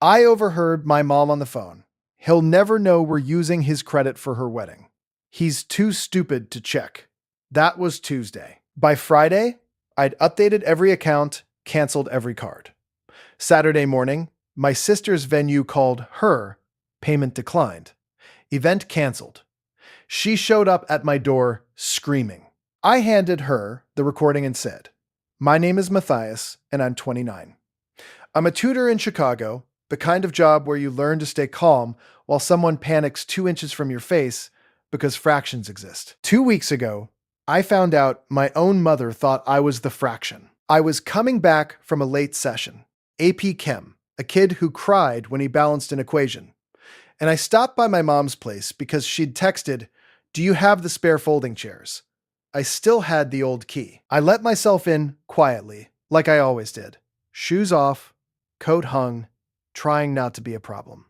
I overheard my mom on the phone. He'll never know we're using his credit for her wedding. He's too stupid to check. That was Tuesday. By Friday, I'd updated every account, canceled every card. Saturday morning, my sister's venue called her, payment declined. Event canceled. She showed up at my door screaming. I handed her the recording and said, "My name is Matias, and I'm 29. I'm a tutor in Chicago, the kind of job where you learn to stay calm while someone panics 2 inches from your face because fractions exist. 2 weeks ago, I found out my own mother thought I was the fraction. I was coming back from a late session, AP Chem, a kid who cried when he balanced an equation. And I stopped by my mom's place because she'd texted, 'Do you have the spare folding chairs?' I still had the old key. I let myself in quietly, like I always did. Shoes off, coat hung, trying not to be a problem.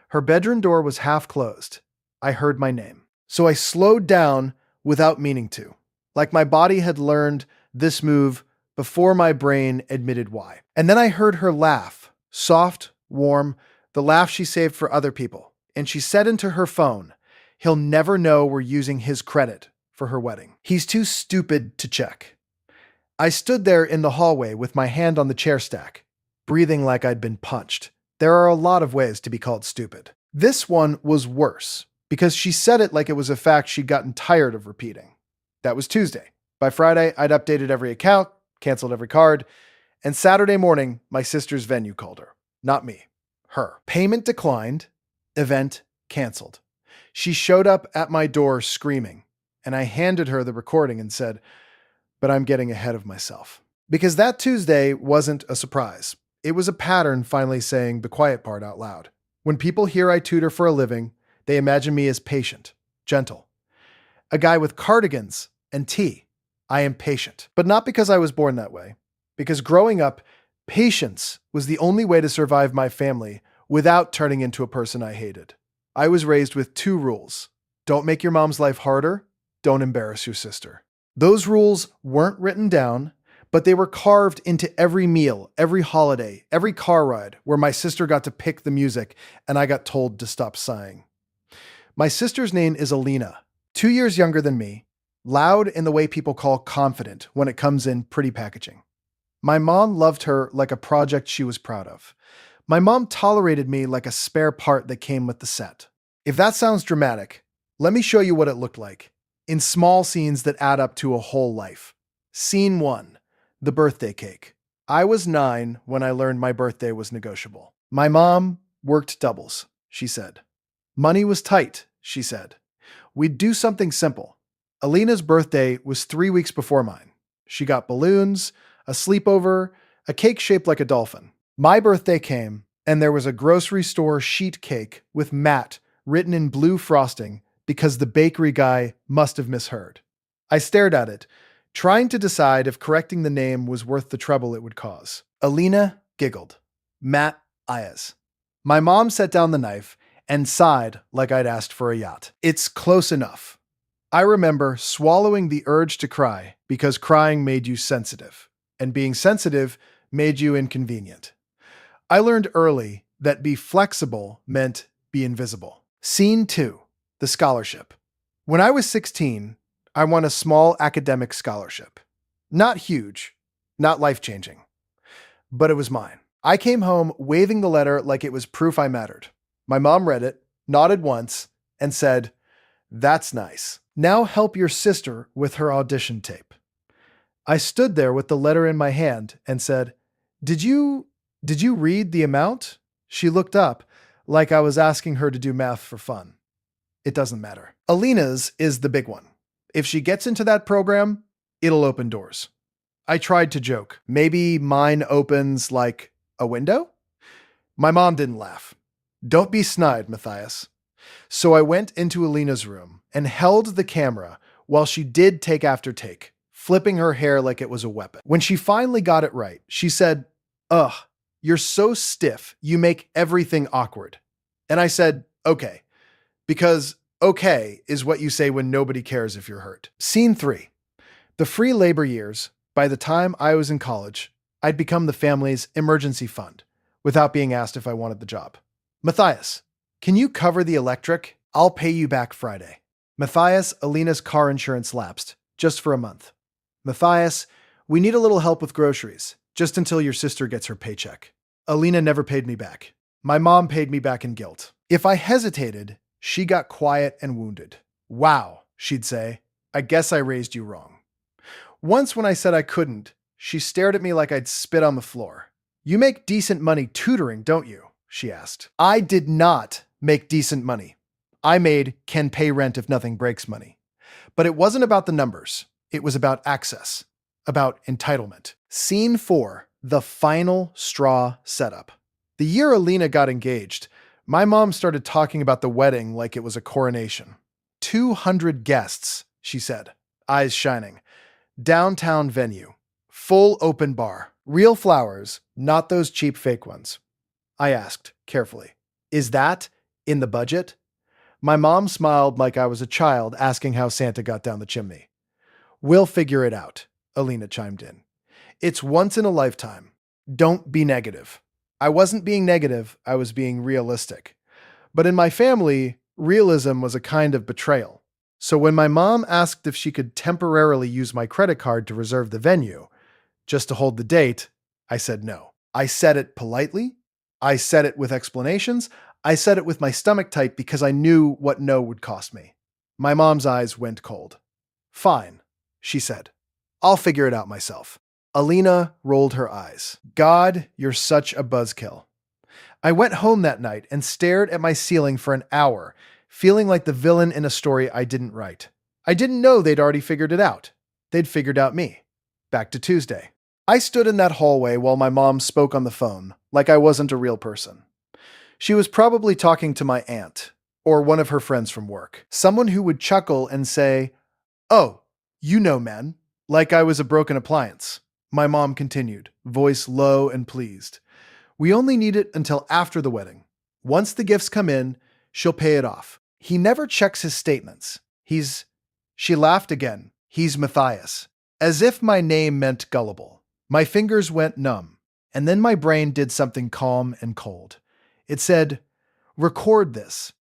Her bedroom door was half closed. I heard my name. So I slowed down without meaning to, like my body had learned this move before my brain admitted why. And then I heard her laugh, soft, warm, the laugh she saved for other people. And she said into her phone, "He'll never know we're using his credit for her wedding. He's too stupid to check." I stood there in the hallway with my hand on the chair stack, breathing like I'd been punched. There are a lot of ways to be called stupid. This one was worse, because she said it like it was a fact she'd gotten tired of repeating. That was Tuesday. By Friday, I'd updated every account, canceled every card, and Saturday morning, my sister's venue called her. Not me. Her. Payment declined, event canceled. She showed up at my door screaming, and I handed her the recording and said, "But I'm getting ahead of myself." Because that Tuesday wasn't a surprise. It was a pattern finally saying the quiet part out loud. When people hear I tutor for a living, they imagine me as patient, gentle. A guy with cardigans and tea. I am patient. But not because I was born that way. Because growing up, patience was the only way to survive my family without turning into a person I hated. I was raised with 2 rules. Don't make your mom's life harder. Don't embarrass your sister. Those rules weren't written down, but they were carved into every meal, every holiday, every car ride where my sister got to pick the music and I got told to stop sighing. My sister's name is Alina, 2 years younger than me, loud in the way people call confident when it comes in pretty packaging. My mom loved her like a project she was proud of. My mom tolerated me like a spare part that came with the set. If that sounds dramatic, let me show you what it looked like, in small scenes that add up to a whole life. Scene 1. The birthday cake. I was 9 when I learned my birthday was negotiable. My mom worked doubles, she said. Money was tight, she said. We'd do something simple. Alina's birthday was 3 weeks before mine. She got balloons, a sleepover, a cake shaped like a dolphin. My birthday came, and there was a grocery store sheet cake with Matt written in blue frosting because the bakery guy must have misheard. I stared at it, trying to decide if correcting the name was worth the trouble it would cause. Alina giggled. Matias. My mom set down the knife and sighed like I'd asked for a yacht. It's close enough. I remember swallowing the urge to cry because crying made you sensitive, and being sensitive made you inconvenient. I learned early that be flexible meant be invisible. Scene 2. The scholarship. When I was 16, I won a small academic scholarship. Not huge, not life-changing, but it was mine. I came home waving the letter like it was proof I mattered. My mom read it, nodded once, and said, "That's nice. Now help your sister with her audition tape." I stood there with the letter in my hand and said, Did you read the amount?" She looked up like I was asking her to do math for fun. It doesn't matter. Alina's is the big one. If she gets into that program, it'll open doors. I tried to joke. Maybe mine opens like a window? My mom didn't laugh. "Don't be snide, Matias." So I went into Alina's room and held the camera while she did take after take, flipping her hair like it was a weapon. When she finally got it right, she said, "Ugh, you're so stiff, you make everything awkward." And I said, "Okay," because okay is what you say when nobody cares if you're hurt. Scene 3. The free labor years. By the time I was in college, I'd become the family's emergency fund, without being asked if I wanted the job. Matthias, can you cover the electric? I'll pay you back Friday. Matthias, Alina's car insurance lapsed, just for a month. Matthias, we need a little help with groceries, just until your sister gets her paycheck. Alina never paid me back. My mom paid me back in guilt. If I hesitated, she got quiet and wounded. Wow, she'd say, I guess I raised you wrong. Once when I said I couldn't, she stared at me like I'd spit on the floor. You make decent money tutoring, don't you? She asked. I did not make decent money. I made can pay rent if nothing breaks money. But it wasn't about the numbers. It was about access, about entitlement. Scene 4, the final straw setup. The year Alina got engaged, my mom started talking about the wedding like it was a coronation. 200 guests, she said, eyes shining. Downtown venue. Full open bar. Real flowers, not those cheap fake ones. I asked, carefully, is that in the budget? My mom smiled like I was a child asking how Santa got down the chimney. We'll figure it out, Alina chimed in. It's once in a lifetime. Don't be negative. I wasn't being negative, I was being realistic. But in my family, realism was a kind of betrayal. So when my mom asked if she could temporarily use my credit card to reserve the venue, just to hold the date, I said no. I said it politely. I said it with explanations. I said it with my stomach tight because I knew what no would cost me. My mom's eyes went cold. Fine, she said. I'll figure it out myself. Alina rolled her eyes. God, you're such a buzzkill. I went home that night and stared at my ceiling for an hour, feeling like the villain in a story I didn't write. I didn't know they'd already figured it out. They'd figured out me. Back to Tuesday. I stood in that hallway while my mom spoke on the phone, like I wasn't a real person. She was probably talking to my aunt, or one of her friends from work. Someone who would chuckle and say, "Oh, you know men," like I was a broken appliance. My mom continued, voice low and pleased. We only need it until after the wedding. Once the gifts come in, she'll pay it off. He never checks his statements. She laughed again. He's Matthias. As if my name meant gullible. My fingers went numb, and then my brain did something calm and cold. It said, record this.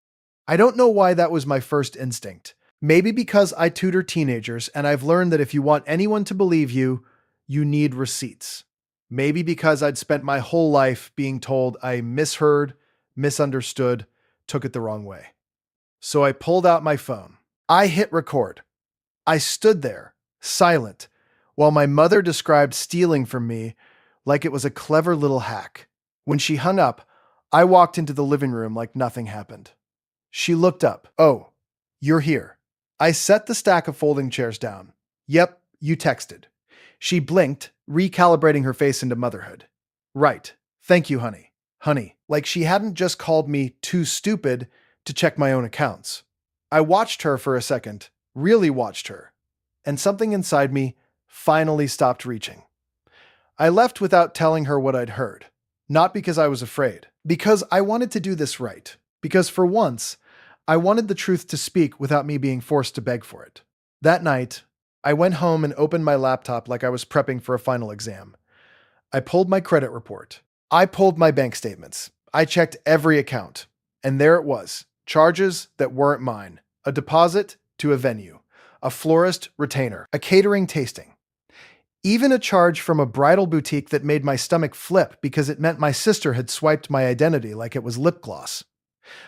I don't know why that was my first instinct. Maybe because I tutor teenagers and I've learned that if you want anyone to believe you, you need receipts. Maybe because I'd spent my whole life being told I misheard, misunderstood, took it the wrong way. So I pulled out my phone. I hit record. I stood there, silent, while my mother described stealing from me like it was a clever little hack. When she hung up, I walked into the living room like nothing happened. She looked up. Oh, you're here. I set the stack of folding chairs down. Yep, you texted. She blinked, recalibrating her face into motherhood. Right. Thank you, honey. Honey, like she hadn't just called me too stupid to check my own accounts. I watched her for a second, really watched her, and something inside me finally stopped reaching. I left without telling her what I'd heard. Not because I was afraid, because I wanted to do this right. Because for once, I wanted the truth to speak without me being forced to beg for it. That night, I went home and opened my laptop like I was prepping for a final exam. I pulled my credit report. I pulled my bank statements. I checked every account. And there it was. Charges that weren't mine. A deposit to a venue. A florist retainer. A catering tasting. Even a charge from a bridal boutique that made my stomach flip because it meant my sister had swiped my identity like it was lip gloss.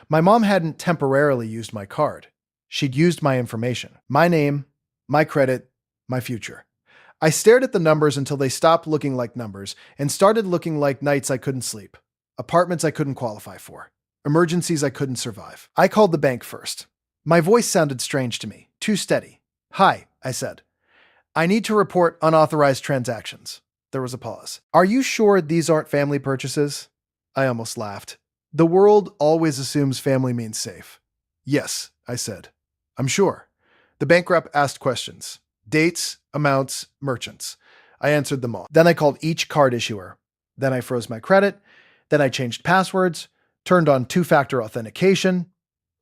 My mom hadn't temporarily used my card. She'd used my information. My name, my credit, my future. I stared at the numbers until they stopped looking like numbers and started looking like nights I couldn't sleep, apartments I couldn't qualify for, emergencies I couldn't survive. I called the bank first. My voice sounded strange to me, too steady. Hi, I said. I need to report unauthorized transactions. There was a pause. Are you sure these aren't family purchases? I almost laughed. The world always assumes family means safe. Yes, I said. I'm sure. The bank rep asked questions. Dates, amounts, merchants. I answered them all. Then I called each card issuer. Then I froze my credit. Then I changed passwords, turned on two-factor authentication,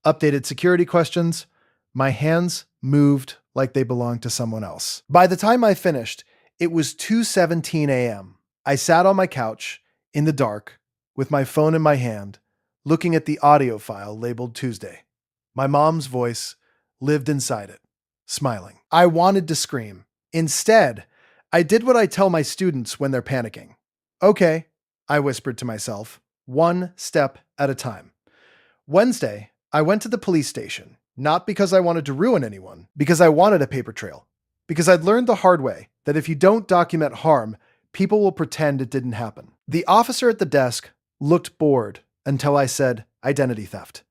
updated security questions. My hands moved like they belonged to someone else. By the time I finished, it was 2:17 a.m. I sat on my couch, in the dark, with my phone in my hand, looking at the audio file labeled Tuesday. My mom's voice lived inside it, smiling. I wanted to scream. Instead, I did what I tell my students when they're panicking. Okay, I whispered to myself, one step at a time. Wednesday, I went to the police station, not because I wanted to ruin anyone, because I wanted a paper trail. Because I'd learned the hard way that if you don't document harm, people will pretend it didn't happen. The officer at the desk looked bored until I said identity theft.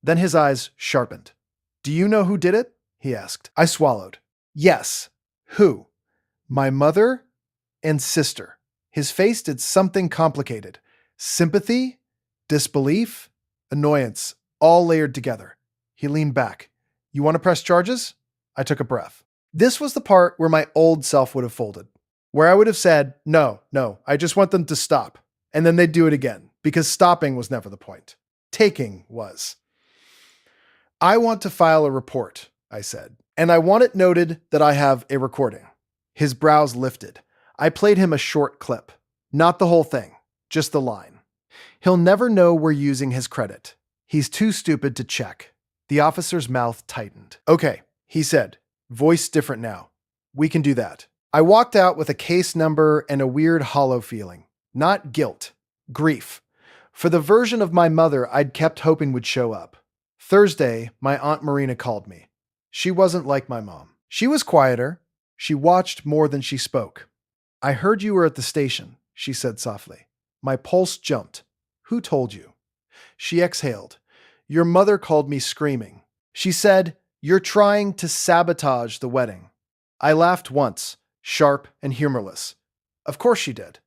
Then his eyes sharpened. Do you know who did it? He asked. I swallowed. Yes. Who? My mother and sister. His face did something complicated. Sympathy, disbelief, annoyance, all layered together. He leaned back. You want to press charges? I took a breath. This was the part where my old self would have folded, where I would have said, no, I just want them to stop. And then they'd do it again, because stopping was never the point. Taking was. I want to file a report, I said, and I want it noted that I have a recording. His brows lifted. I played him a short clip. Not the whole thing, just the line. He'll never know we're using his credit. He's too stupid to check. The officer's mouth tightened. Okay, he said, voice different now. We can do that. I walked out with a case number and a weird hollow feeling. Not guilt, grief. For the version of my mother I'd kept hoping would show up. Thursday, my Aunt Marina called me. She wasn't like my mom. She was quieter. She watched more than she spoke. I heard you were at the station, she said softly. My pulse jumped. Who told you? She exhaled. Your mother called me screaming. She said, you're trying to sabotage the wedding. I laughed once, sharp and humorless. Of course she did.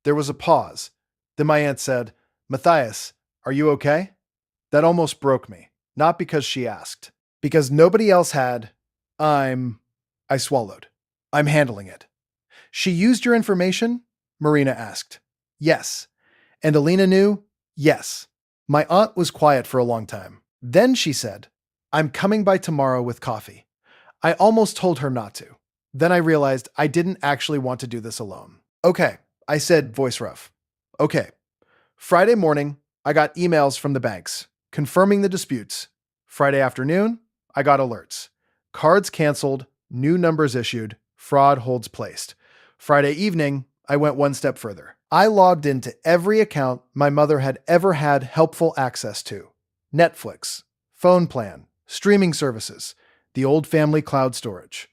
There was a pause. Then my aunt said, Matias, are you okay? That almost broke me. Not because she asked. Because nobody else had. I swallowed. I'm handling it. She used your information? Marina asked. Yes. And Alina knew? Yes. My aunt was quiet for a long time. Then she said, I'm coming by tomorrow with coffee. I almost told her not to. Then I realized I didn't actually want to do this alone. Okay, I said, voice rough. Okay. Friday morning, I got emails from the banks confirming the disputes. Friday afternoon, I got alerts. Cards canceled, new numbers issued, fraud holds placed. Friday evening, I went one step further. I logged into every account my mother had ever had helpful access to. Netflix, phone plan, streaming services, the old family cloud storage.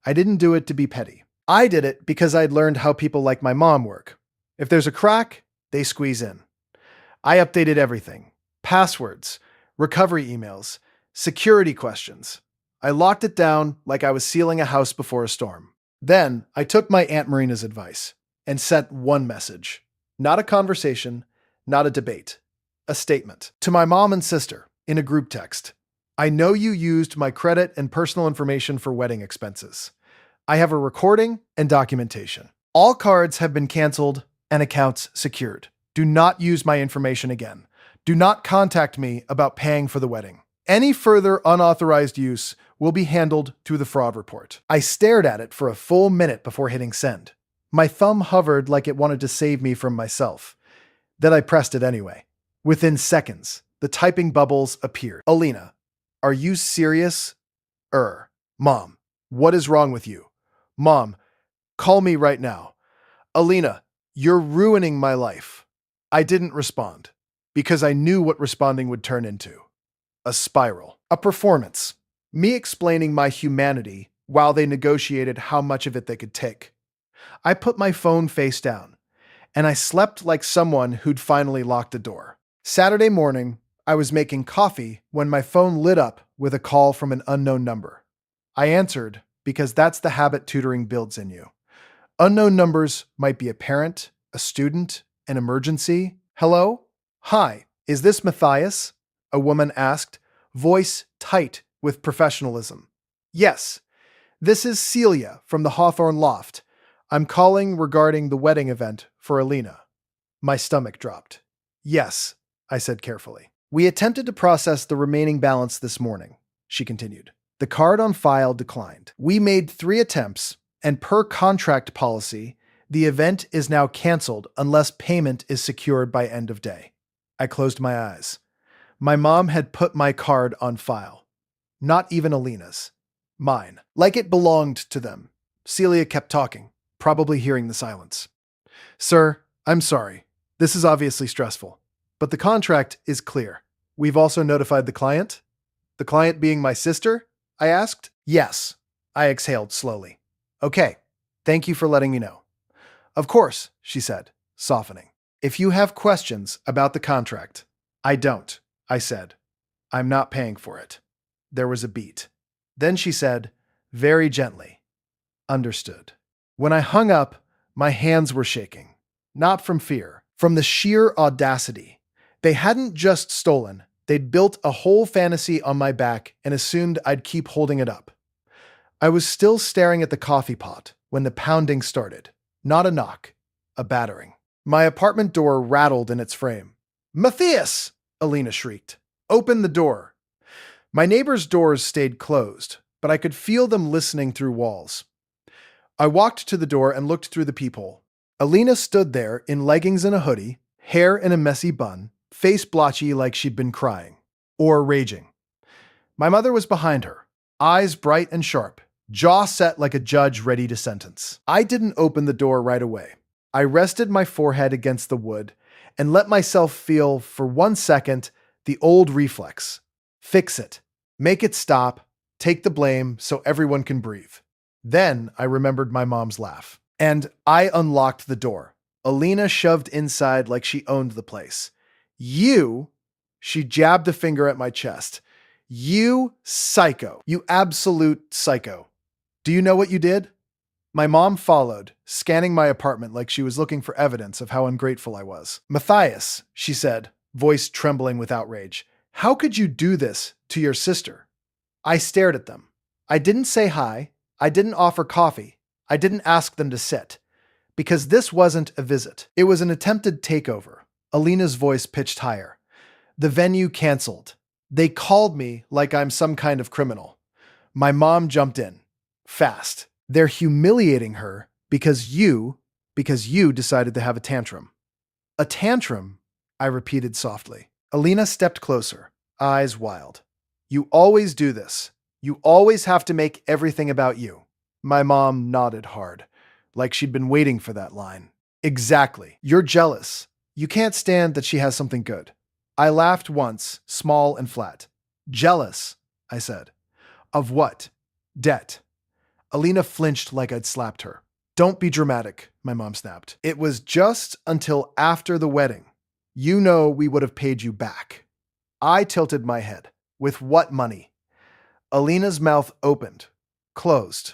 I didn't do it to be petty. I did it because I'd learned how people like my mom work. If there's a crack, they squeeze in. I updated everything. Passwords, recovery emails, security questions. I locked it down like I was sealing a house before a storm. Then I took my Aunt Marina's advice and sent one message. Not a conversation, not a debate. A statement. To my mom and sister, in a group text. I know you used my credit and personal information for wedding expenses. I have a recording and documentation. All cards have been canceled and accounts secured. Do not use my information again. Do not contact me about paying for the wedding. Any further unauthorized use will be handled through the fraud report. I stared at it for a full minute before hitting send. My thumb hovered like it wanted to save me from myself. Then I pressed it anyway. Within seconds, the typing bubbles appeared. Alina, are you serious? Mom, what is wrong with you? Mom, call me right now. Alina, you're ruining my life. I didn't respond because I knew what responding would turn into. A spiral. A performance. Me explaining my humanity while they negotiated how much of it they could take. I put my phone face down, and I slept like someone who'd finally locked the door. Saturday morning, I was making coffee when my phone lit up with a call from an unknown number. I answered because that's the habit tutoring builds in you. Unknown numbers might be a parent, a student, an emergency. Hello? Hi, is this Matias? A woman asked, voice tight with professionalism. Yes, this is Celia from the Hawthorne Loft. I'm calling regarding the wedding event for Alina. My stomach dropped. Yes, I said carefully. We attempted to process the remaining balance this morning, she continued. The card on file declined. We made 3 attempts, and per contract policy, The event is now canceled unless payment is secured by end of day. I closed my eyes. My mom had put my card on file. Not even Alina's. Mine. Like it belonged to them. Celia kept talking, probably hearing the silence. Sir, I'm sorry. This is obviously stressful. But the contract is clear. We've also notified the client? The client being my sister? I asked. Yes. I exhaled slowly. Okay. Thank you for letting me know. Of course, she said, softening. If you have questions about the contract, I don't, I said. I'm not paying for it. There was a beat. Then she said, very gently, understood. When I hung up, my hands were shaking. Not from fear, from the sheer audacity. They hadn't just stolen, they'd built a whole fantasy on my back and assumed I'd keep holding it up. I was still staring at the coffee pot when the pounding started. Not a knock, a battering. My apartment door rattled in its frame. Matias! Alina shrieked. Open the door. My neighbors' doors stayed closed, but I could feel them listening through walls. I walked to the door and looked through the peephole. Alina stood there in leggings and a hoodie, hair in a messy bun, face blotchy like she'd been crying. Or raging. My mother was behind her, eyes bright and sharp, jaw set like a judge ready to sentence. I didn't open the door right away. I rested my forehead against the wood and let myself feel, for 1 second, the old reflex. Fix it. Make it stop. Take the blame so everyone can breathe. Then I remembered my mom's laugh. And I unlocked the door. Alina shoved inside like she owned the place. You, she jabbed a finger at my chest. You psycho. You absolute psycho. Do you know what you did? My mom followed, scanning my apartment like she was looking for evidence of how ungrateful I was. Matias, she said, voice trembling with outrage. How could you do this to your sister? I stared at them. I didn't say hi. I didn't offer coffee. I didn't ask them to sit. Because this wasn't a visit. It was an attempted takeover. Alina's voice pitched higher. The venue canceled. They called me like I'm some kind of criminal. My mom jumped in. Fast. They're humiliating her because you decided to have a tantrum. A tantrum? I repeated softly. Alina stepped closer, eyes wild. You always do this. You always have to make everything about you. My mom nodded hard, like she'd been waiting for that line. Exactly. You're jealous. You can't stand that she has something good. I laughed once, small and flat. Jealous, I said. Of what? Debt. Alina flinched like I'd slapped her. Don't be dramatic, my mom snapped. It was just until after the wedding. You know we would have paid you back. I tilted my head. With what money? Alina's mouth opened, closed,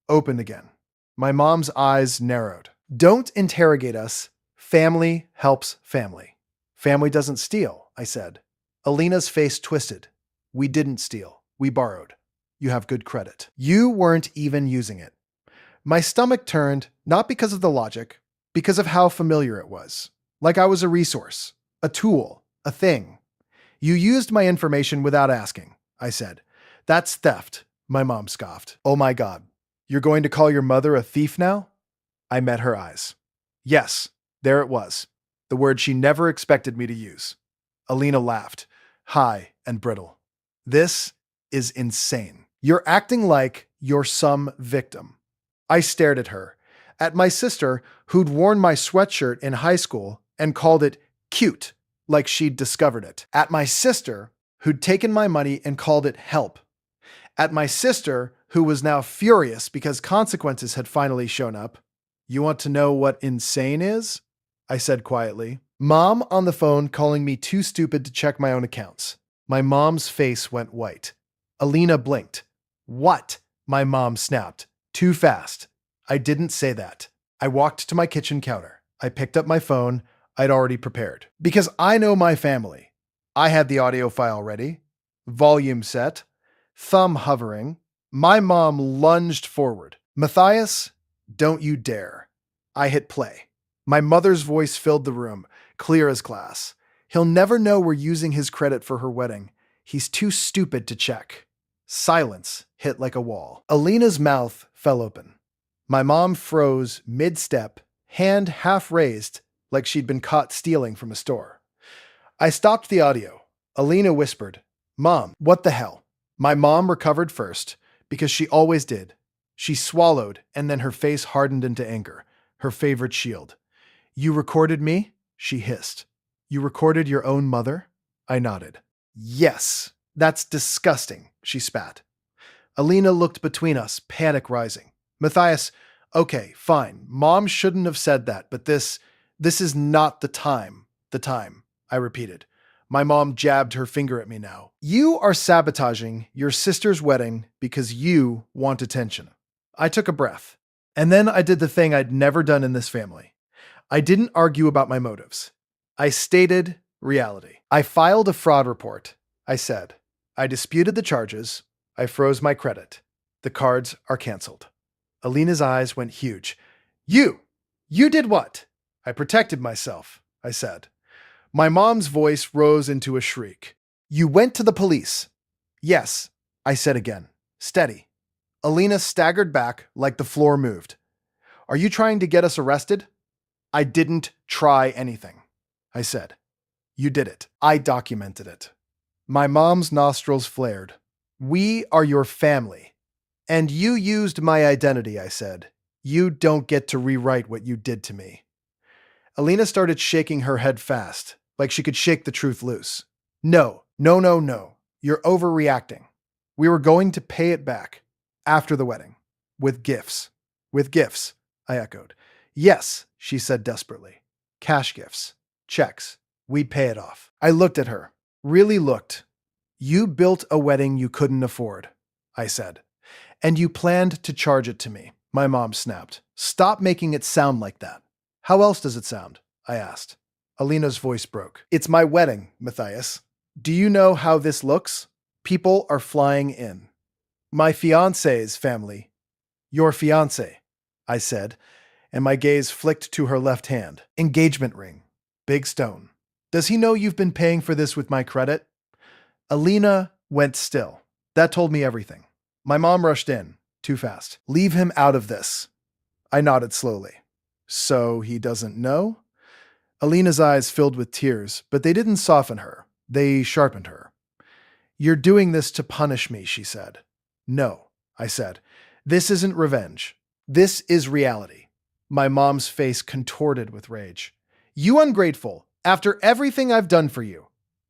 opened again. My mom's eyes narrowed. Don't interrogate us. Family helps family. Family doesn't steal, I said. Alina's face twisted. We didn't steal. We borrowed. You have good credit. You weren't even using it. My stomach turned, not because of the logic, because of how familiar it was. Like I was a resource, a tool, a thing. You used my information without asking, I said. That's theft, my mom scoffed. Oh my God. You're going to call your mother a thief now? I met her eyes. Yes, there it was. The word she never expected me to use. Alina laughed, high and brittle. This is insane. You're acting like you're some victim. I stared at her, at my sister who'd worn my sweatshirt in high school and called it cute, like she'd discovered it. At my sister who'd taken my money and called it help. At my sister who was now furious because consequences had finally shown up. You want to know what insane is? I said quietly. Mom on the phone calling me too stupid to check my own accounts. My mom's face went white. Alina blinked. What? My mom snapped. Too fast. I didn't say that. I walked to my kitchen counter. I picked up my phone I'd already prepared. Because I know my family. I had the audio file ready. Volume set. Thumb hovering. My mom lunged forward. Matias, don't you dare. I hit play. My mother's voice filled the room, clear as glass. He'll never know we're using his credit for her wedding. He's too stupid to check. Silence hit like a wall. Alina's mouth fell open. My mom froze mid-step hand half raised like she'd been caught stealing from a store. I stopped the audio. Alina whispered, "Mom, what the hell?" My mom recovered first, because she always did. She swallowed, and then her face hardened into anger, her favorite shield. "You recorded me?" she hissed. "You recorded your own mother?" I nodded. "Yes, that's disgusting," she spat. Alina looked between us, panic rising. "Matias, okay, fine. Mom shouldn't have said that, but this is not the time. The time," I repeated. My mom jabbed her finger at me now. "You are sabotaging your sister's wedding because you want attention." I took a breath. And then I did the thing I'd never done in this family. I didn't argue about my motives. I stated reality. "I filed a fraud report," I said. "I disputed the charges. I froze my credit. The cards are canceled." Alina's eyes went huge. You did what?" "I protected myself," I said. My mom's voice rose into a shriek. "You went to the police." "Yes," I said again. Steady. Alina staggered back like the floor moved. "Are you trying to get us arrested?" "I didn't try anything," I said. "You did it. I documented it." My mom's nostrils flared. "We are your family. And you used my identity," I said. "You don't get to rewrite what you did to me." Alina started shaking her head fast, like she could shake the truth loose. No. You're overreacting. We were going to pay it back. After the wedding. With gifts." "With gifts," I echoed. "Yes," she said desperately. "Cash gifts. Checks. We'd pay it off." I looked at her. Really looked. "You built a wedding you couldn't afford," I said. "And you planned to charge it to me," my mom snapped. "Stop making it sound like that." "How else does it sound?" I asked. Alina's voice broke. "It's my wedding, Matias. Do you know how this looks? People are flying in. My fiancé's family." "Your fiancé," I said, and my gaze flicked to her left hand. "Engagement ring. Big stone. Does he know you've been paying for this with my credit?" Alina went still. That told me everything. My mom rushed in, too fast. "Leave him out of this." I nodded slowly. "So he doesn't know?" Alina's eyes filled with tears, but they didn't soften her. They sharpened her. "You're doing this to punish me," she said. "No," I said. "This isn't revenge. This is reality." My mom's face contorted with rage. "You ungrateful, after everything I've done for you."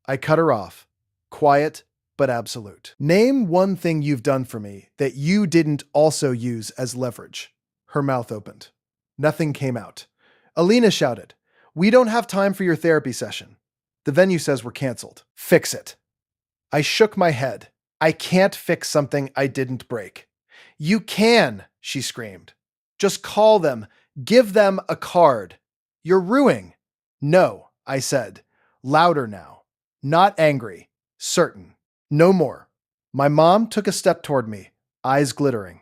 I cut her off. Quiet, but absolute. "Name one thing you've done for me that you didn't also use as leverage." Her mouth opened. Nothing came out. Alina shouted, "We don't have time for your therapy session. The venue says we're canceled. Fix it." I shook my head. "I can't fix something I didn't break." "You can," she screamed. "Just call them. Give them a card. You're ruining." "No," I said, louder now. Not angry. Certain. "No more." My mom took a step toward me, eyes glittering.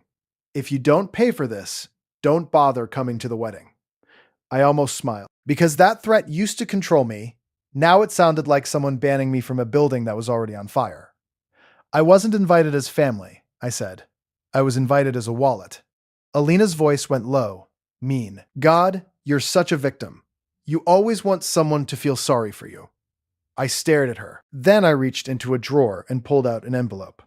"If you don't pay for this, don't bother coming to the wedding." I almost smiled. Because that threat used to control me, now it sounded like someone banning me from a building that was already on fire. "I wasn't invited as family," I said. "I was invited as a wallet." Alina's voice went low, mean. "God, you're such a victim. You always want someone to feel sorry for you." I stared at her. Then I reached into a drawer and pulled out an envelope.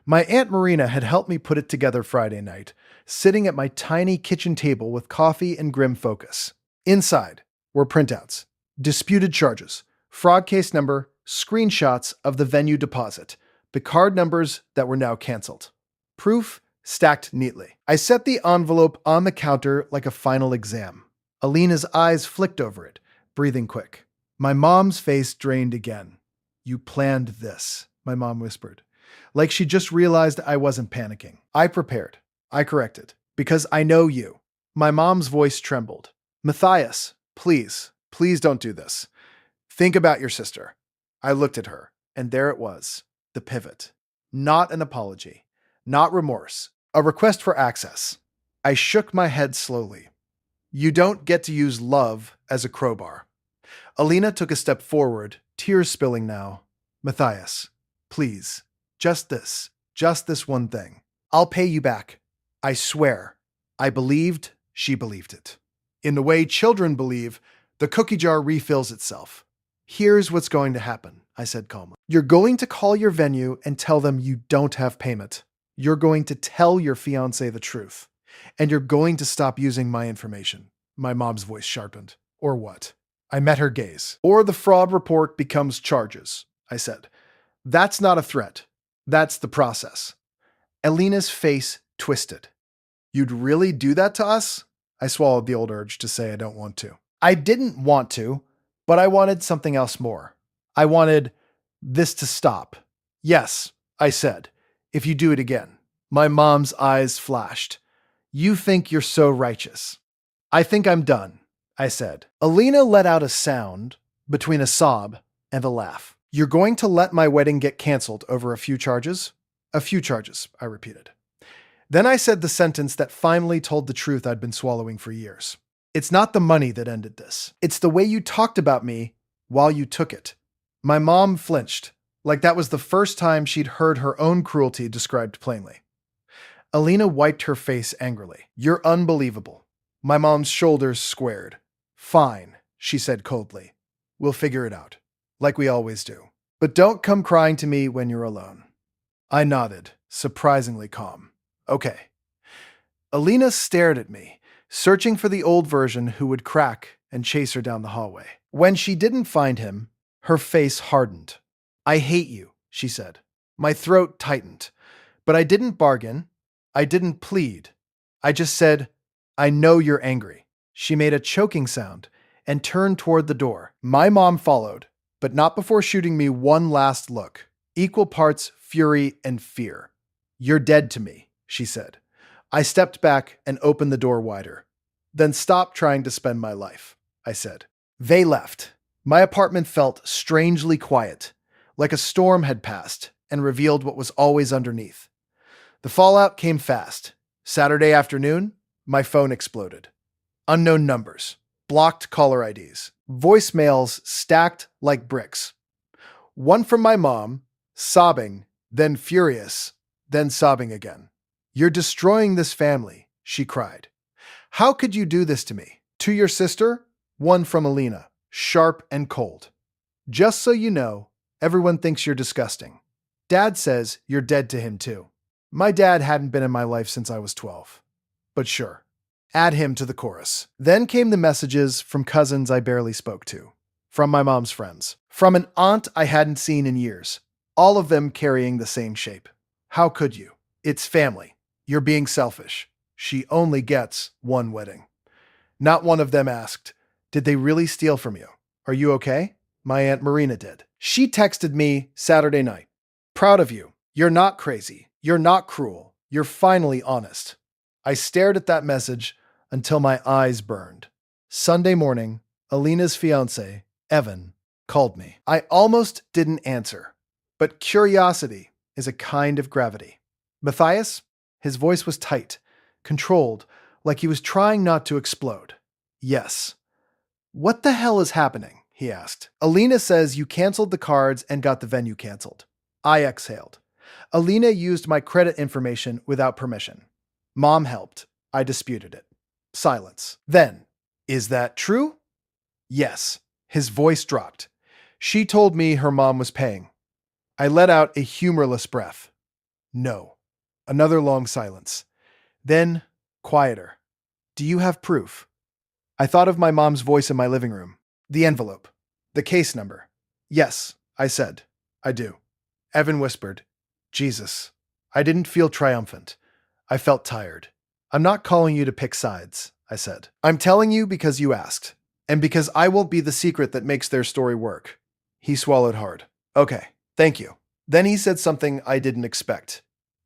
My Aunt Marina had helped me put it together Friday night, sitting at my tiny kitchen table with coffee and grim focus. Inside were printouts, disputed charges, fraud case number, screenshots of the venue deposit, the card numbers that were now canceled. Proof stacked neatly. I set the envelope on the counter like a final exam. Alina's eyes flicked over it, breathing quick. My mom's face drained again. "You planned this," my mom whispered. Like she just realized I wasn't panicking. "I prepared." I corrected. "Because I know you." My mom's voice trembled. "Matias, please don't do this. Think about your sister." I looked at her, and there it was, the pivot. Not an apology, not remorse, a request for access. I shook my head slowly. "You don't get to use love as a crowbar." Alina took a step forward, tears spilling now. "Matias, please, just this one thing. I'll pay you back. I swear." I believed she believed it. In the way children believe, the cookie jar refills itself. Here's what's going to happen, I said calmly. You're going to call your venue and tell them you don't have payment. You're going to tell your fiancé the truth. And you're going to stop using my information. My mom's voice sharpened. Or what? I met her gaze. Or the fraud report becomes charges, I said. That's not a threat. That's the process. Alina's face twisted. You'd really do that to us? I swallowed the old urge to say I don't want to. I didn't want to, but I wanted something else more. I wanted this to stop. Yes, I said, if you do it again. My mom's eyes flashed. You think you're so righteous. I think I'm done, I said. Alina let out a sound between a sob and a laugh. You're going to let my wedding get canceled over a few charges? A few charges, I repeated. Then I said the sentence that finally told the truth I'd been swallowing for years. It's not the money that ended this. It's the way you talked about me while you took it. My mom flinched, like that was the first time she'd heard her own cruelty described plainly. Alina wiped her face angrily. You're unbelievable. My mom's shoulders squared. Fine, she said coldly. We'll figure it out, like we always do. But don't come crying to me when you're alone. I nodded, surprisingly calm. Okay. Alina stared at me, searching for the old version who would crack and chase her down the hallway. When she didn't find him, her face hardened. I hate you, she said. My throat tightened. But I didn't bargain. I didn't plead. I just said, I know you're angry. She made a choking sound and turned toward the door. My mom followed, but not before shooting me one last look, equal parts fury and fear. You're dead to me, she said. I stepped back and opened the door wider. Then stop trying to spend my life, I said. They left. My apartment felt strangely quiet, like a storm had passed and revealed what was always underneath. The fallout came fast. Saturday afternoon, my phone exploded. Unknown numbers, blocked caller IDs, voicemails stacked like bricks. One from my mom, sobbing, then furious, then sobbing again. You're destroying this family, she cried. How could you do this to me? To your sister? One from Alina, sharp and cold. Just so you know, everyone thinks you're disgusting. Dad says you're dead to him too. My dad hadn't been in my life since I was 12. But sure, add him to the chorus. Then came the messages from cousins I barely spoke to, from my mom's friends, from an aunt I hadn't seen in years, all of them carrying the same shape. How could you? It's family. You're being selfish. She only gets one wedding. Not one of them asked, did they really steal from you? Are you okay? My Aunt Marina did. She texted me Saturday night. Proud of you. You're not crazy. You're not cruel. You're finally honest. I stared at that message until my eyes burned. Sunday morning, Alina's fiancé, Evan, called me. I almost didn't answer, but curiosity is a kind of gravity. Matias? His voice was tight, controlled, like he was trying not to explode. Yes. What the hell is happening? He asked. Alina says you canceled the cards and got the venue canceled. I exhaled. Alina used my credit information without permission. Mom helped. I disputed it. Silence. Then, is that true? Yes. His voice dropped. She told me her mom was paying. I let out a humorless breath. No. Another long silence. Then, quieter. Do you have proof? I thought of my mom's voice in my living room. The envelope. The case number. Yes, I said. I do. Evan whispered. Jesus. I didn't feel triumphant. I felt tired. I'm not calling you to pick sides, I said. I'm telling you because you asked, and because I won't be the secret that makes their story work. He swallowed hard. Okay, thank you. Then he said something I didn't expect.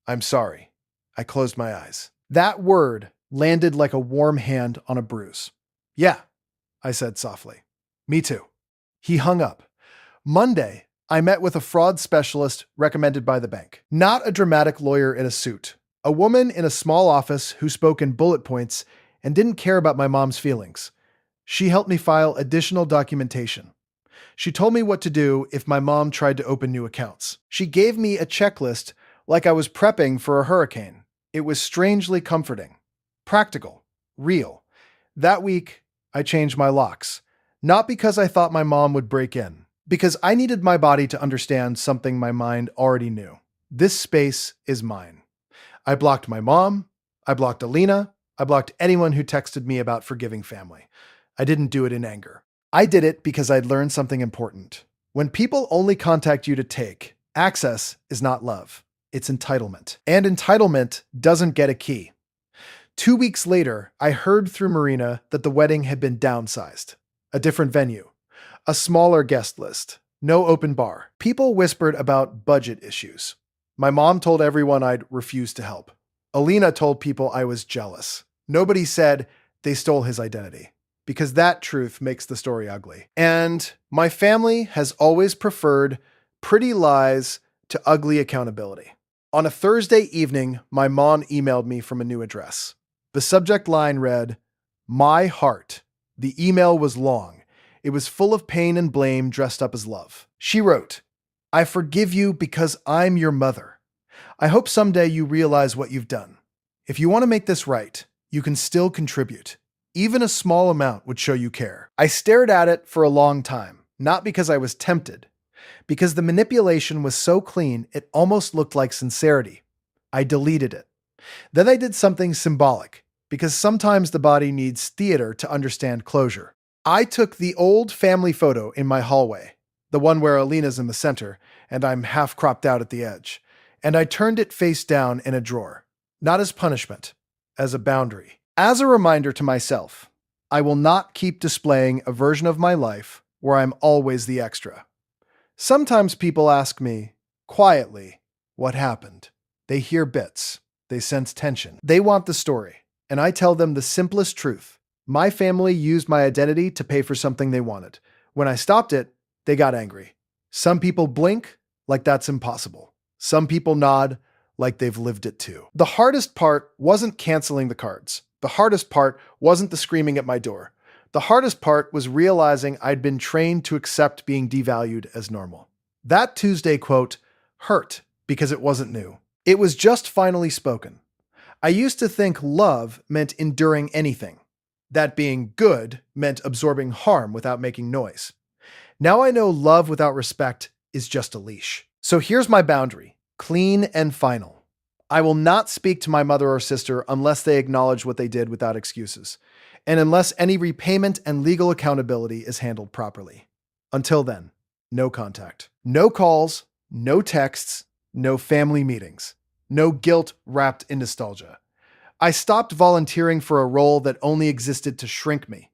I'm sorry. I closed my eyes. That word landed like a warm hand on a bruise. Yeah, I said softly. Me too. He hung up. Monday, I met with a fraud specialist recommended by the bank. Not a dramatic lawyer in a suit. A woman in a small office who spoke in bullet points and didn't care about my mom's feelings. She helped me file additional documentation. She told me what to do if my mom tried to open new accounts. She gave me a checklist like I was prepping for a hurricane. It was strangely comforting. Practical. Real. That week, I changed my locks. Not because I thought my mom would break in, because I needed my body to understand something my mind already knew. This space is mine. I blocked my mom. I blocked Alina. I blocked anyone who texted me about forgiving family. I didn't do it in anger. I did it because I'd learned something important. When people only contact you to take, access is not love. It's entitlement. And entitlement doesn't get a key. 2 weeks later, I heard through Marina that the wedding had been downsized. A different venue. A smaller guest list. No open bar. People whispered about budget issues. My mom told everyone I'd refused to help. Alina told people I was jealous. Nobody said they stole his identity, because that truth makes the story ugly. And my family has always preferred pretty lies to ugly accountability. On a Thursday evening, my mom emailed me from a new address. The subject line read, "My heart." The email was long. It was full of pain and blame dressed up as love. She wrote, "I forgive you because I'm your mother. I hope someday you realize what you've done. If you want to make this right, you can still contribute. Even a small amount would show you care." I stared at it for a long time, not because I was tempted, because the manipulation was so clean it almost looked like sincerity. I deleted it. Then I did something symbolic, because sometimes the body needs theater to understand closure. I took the old family photo in my hallway, the one where Alina's in the center, and I'm half cropped out at the edge, and I turned it face down in a drawer, not as punishment, as a boundary. As a reminder to myself, I will not keep displaying a version of my life where I'm always the extra. Sometimes people ask me, quietly, what happened. They hear bits. They sense tension. They want the story, and I tell them the simplest truth. My family used my identity to pay for something they wanted. When I stopped it, they got angry. Some people blink like that's impossible. Some people nod like they've lived it too. The hardest part wasn't canceling the cards. The hardest part wasn't the screaming at my door. The hardest part was realizing I'd been trained to accept being devalued as normal. That Tuesday quote hurt because it wasn't new. It was just finally spoken. I used to think love meant enduring anything, that being good meant absorbing harm without making noise. Now I know love without respect is just a leash. So here's my boundary, clean and final. I will not speak to my mother or sister unless they acknowledge what they did without excuses, and unless any repayment and legal accountability is handled properly. Until then, no contact. No calls, no texts, no family meetings, no guilt wrapped in nostalgia. I stopped volunteering for a role that only existed to shrink me.